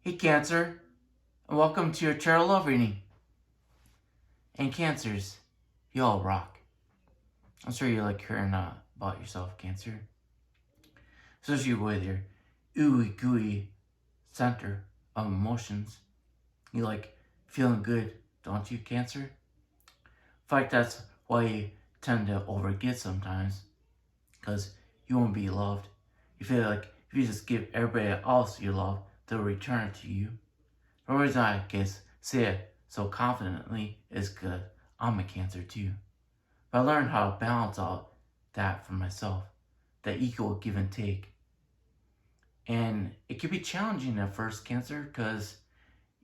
Hey Cancer, and welcome to your tarot love reading. And Cancers, you all rock. I'm sure you like hearing about yourself, Cancer. Especially with your ooey gooey center of emotions. You like feeling good, don't you, Cancer? In fact, that's why you tend to overgive sometimes. Because you won't be loved. You feel like if you just give everybody else your love, they'll return it to you. The reason I can say it so confidently is because I'm a Cancer too. But I learned how to balance out that for myself, that equal give and take. And it can be challenging at first, Cancer, because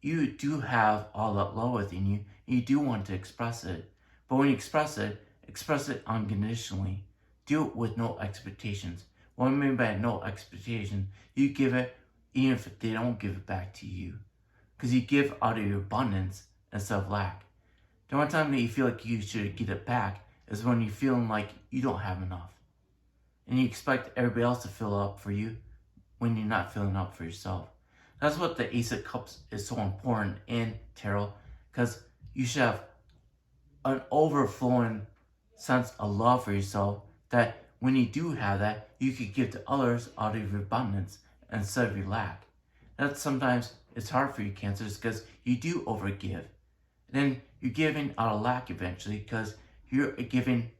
you do have all that love within you, and you do want to express it. But when you express it unconditionally. Do it with no expectations. What I mean by no expectation, you give it even if they don't give it back to you. Because you give out of your abundance instead of lack. The only time that you feel like you should get it back is when you're feeling like you don't have enough. And you expect everybody else to fill up for you when you're not filling up for yourself. That's what the Ace of Cups is so important in tarot. Because you should have an overflowing sense of love for yourself that when you do have that, you could give to others out of your abundance instead of your lack. That sometimes it's hard for you, Cancers, because you do overgive. And then you're giving out of lack eventually because you're giving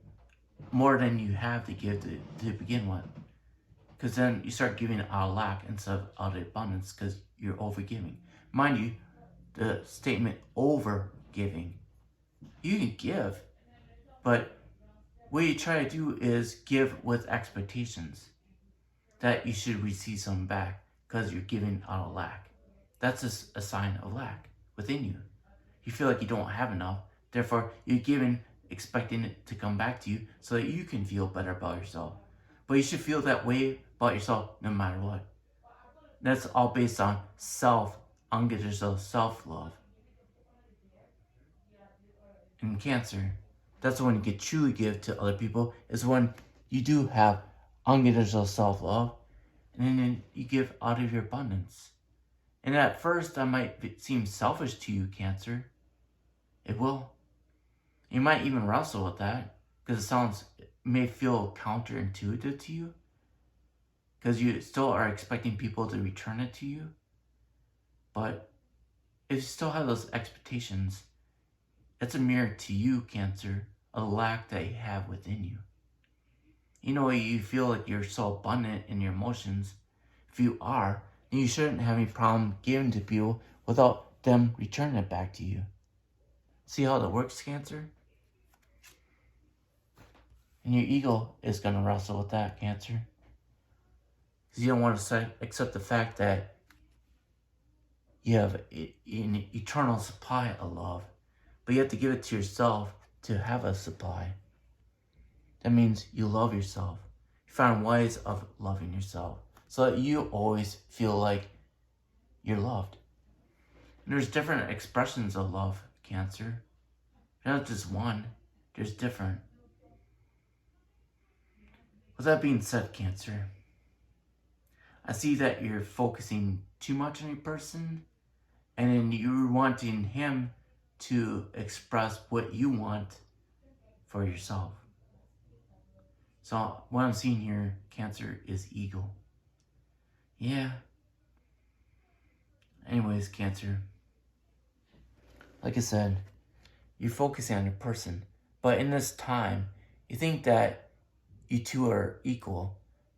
more than you have to give to begin with. Because then you start giving out of lack instead of out of abundance because you're overgiving. Mind you, the statement overgiving, you can give, but what you try to do is give with expectations that you should receive some back because you're giving out of lack. That's a sign of lack within you. You feel like you don't have enough, therefore you're giving expecting it to come back to you so that you can feel better about yourself. But you should feel that way about yourself no matter what. That's all based on unconditional self-love. In Cancer, that's when you can truly give to other people, is when you do have unconditional self-love, and then you give out of your abundance. And at first, that might seem selfish to you, Cancer. It will. You might even wrestle with that, because it may feel counterintuitive to you, because you still are expecting people to return it to you. But if you still have those expectations, it's a mirror to you, Cancer, a lack that you have within you. You know, you feel like you're so abundant in your emotions. If you are, then you shouldn't have any problem giving to people without them returning it back to you. See how that works, Cancer? And your ego is going to wrestle with that, Cancer. Because you don't want to accept the fact that you have an eternal supply of love. But you have to give it to yourself to have a supply. That means you love yourself. You find ways of loving yourself so that you always feel like you're loved. And there's different expressions of love, Cancer. There's not just one. There's different. With that being said, Cancer, I see that you're focusing too much on your person, and then you're wanting him to express what you want for yourself. So what I'm seeing here, Cancer, is ego. Yeah. Anyways, Cancer, like I said, you're focusing on your person, but in this time, you think that you two are equal,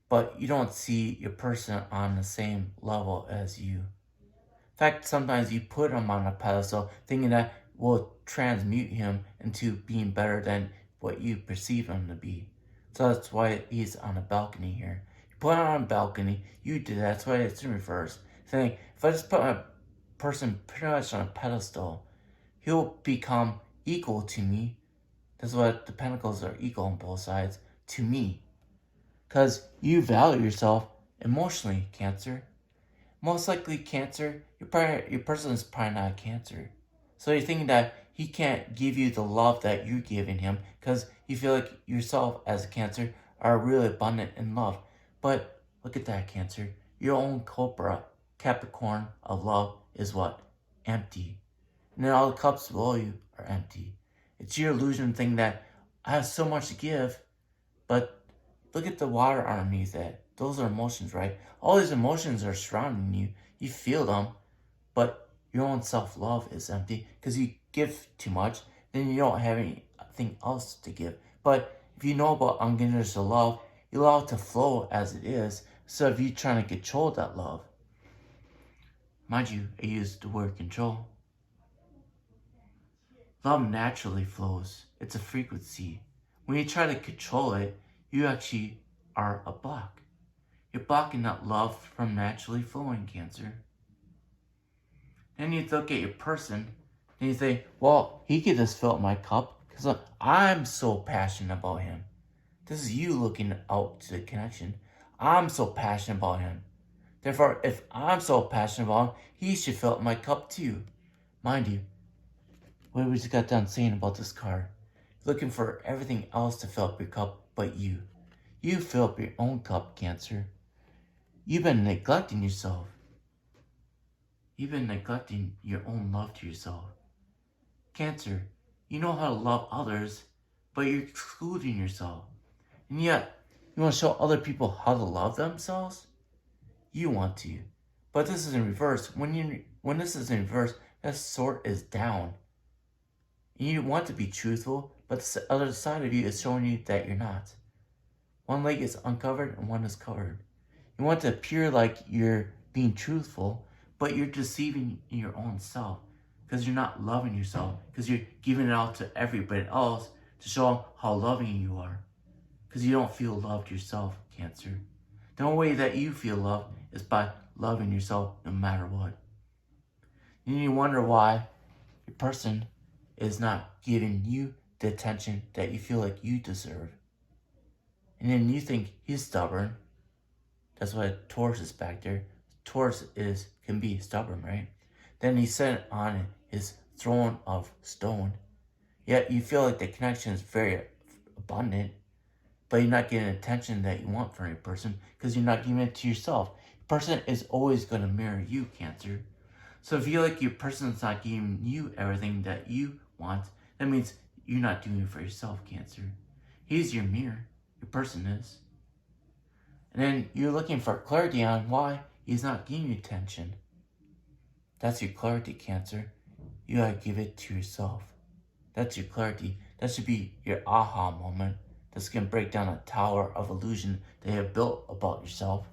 but you don't see your person on the same level as you. In fact, sometimes you put him on a pedestal thinking that will transmute him into being better than what you perceive him to be. So that's why he's on a balcony here. You put him on a balcony, you do that. That's why it's in reverse. Saying, if I just put a person pretty much on a pedestal, he'll become equal to me. That's what the pentacles are, equal on both sides, to me. Because you value yourself emotionally, Cancer. Most likely, Cancer, your person is probably not a Cancer. So you're thinking that he can't give you the love that you're giving him because you feel like yourself as a Cancer are really abundant in love. But look at that, Cancer. Your own Cobra Capricorn of love is what? Empty. And then all the cups below you are empty. It's your illusion thinking that I have so much to give, but look at the water underneath it. Those are emotions, right? All these emotions are surrounding you. You feel them, but your own self-love is empty because you give too much, then you don't have anything else to give. But if you know about unconditional love, you allow it to flow as it is, instead of you trying to control that love. Mind you, I use the word control. Love naturally flows. It's a frequency. When you try to control it, you actually are a block. You're blocking that love from naturally flowing, Cancer. Then you look at your person, and you say, well, he could just fill up my cup because I'm so passionate about him. This is you looking out to the connection. I'm so passionate about him. Therefore, if I'm so passionate about him, he should fill up my cup too. Mind you, what we just got done saying about this card. Looking for everything else to fill up your cup but you. You fill up your own cup, Cancer. You've been neglecting yourself. You've been neglecting your own love to yourself. Cancer, you know how to love others, but you're excluding yourself. And yet, you want to show other people how to love themselves? You want to. But this is in reverse. When this is in reverse, that sword is down. And you want to be truthful, but the other side of you is showing you that you're not. One leg is uncovered and one is covered. You want to appear like you're being truthful, but you're deceiving your own self because you're not loving yourself, because you're giving it out to everybody else to show how loving you are, because you don't feel loved yourself, Cancer. The only way that you feel loved is by loving yourself no matter what. And you wonder why your person is not giving you the attention that you feel like you deserve. And then you think he's stubborn. That's why Taurus is back there. Taurus can be stubborn, right? Then he's sitting on his throne of stone. Yet you feel like the connection is very abundant, but you're not getting the attention that you want from your person because you're not giving it to yourself. Your person is always going to mirror you, Cancer. So if you feel like your person's not giving you everything that you want, that means you're not doing it for yourself, Cancer. He's your mirror. Your person is. And then you're looking for clarity on why he's not giving you attention. That's your clarity, Cancer. You gotta give it to yourself. That's your clarity. That should be your aha moment. That's gonna break down a tower of illusion that you have built about yourself.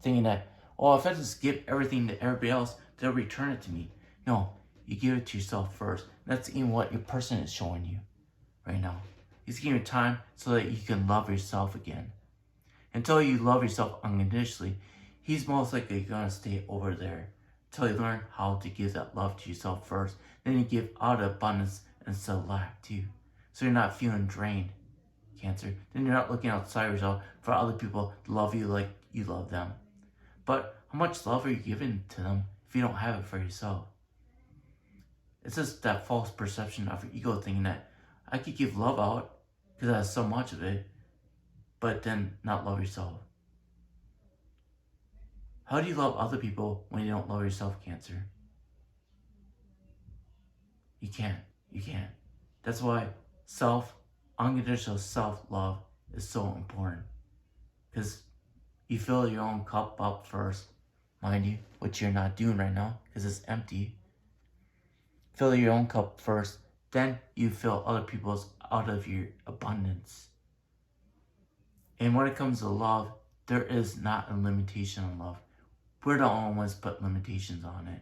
Thinking that, oh, if I just give everything to everybody else, they'll return it to me. No, you give it to yourself first. That's even what your person is showing you right now. He's giving you time so that you can love yourself again. Until you love yourself unconditionally, he's most likely going to stay over there until you learn how to give that love to yourself first. Then you give out of abundance instead of lack too. So you're not feeling drained, Cancer. Then you're not looking outside yourself for other people to love you like you love them. But how much love are you giving to them if you don't have it for yourself? It's just that false perception of your ego thinking that I could give love out because I have so much of it, but then not love yourself. How do you love other people when you don't love yourself, Cancer? You can't. You can't. That's why unconditional self-love is so important. Because you fill your own cup up first, mind you, which you're not doing right now because it's empty. Fill your own cup first, then you fill other people's out of your abundance. And when it comes to love, there is not a limitation on love. We're the only ones put limitations on it.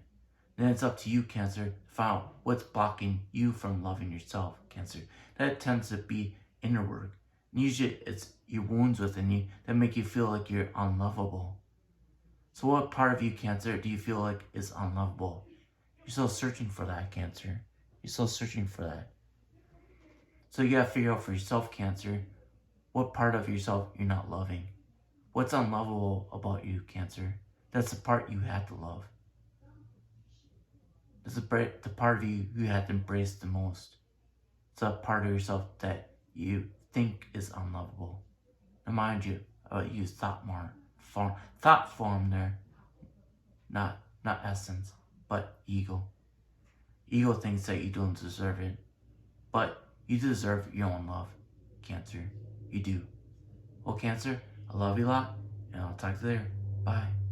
Then it's up to you, Cancer, to find out what's blocking you from loving yourself, Cancer. That tends to be inner work. And usually it's your wounds within you that make you feel like you're unlovable. So what part of you, Cancer, do you feel like is unlovable? You're still searching for that, Cancer. You're still searching for that. So you gotta figure out for yourself, Cancer, what part of yourself you're not loving. What's unlovable about you, Cancer? That's the part you have to love. That's the part of you have to embrace the most. It's a part of yourself that you think is unlovable. Remind you, use thought form there, not not essence, but ego. Ego thinks that you don't deserve it, but you deserve your own love, Cancer. You do. Well, Cancer, I love you a lot, and I'll talk to you later. Bye.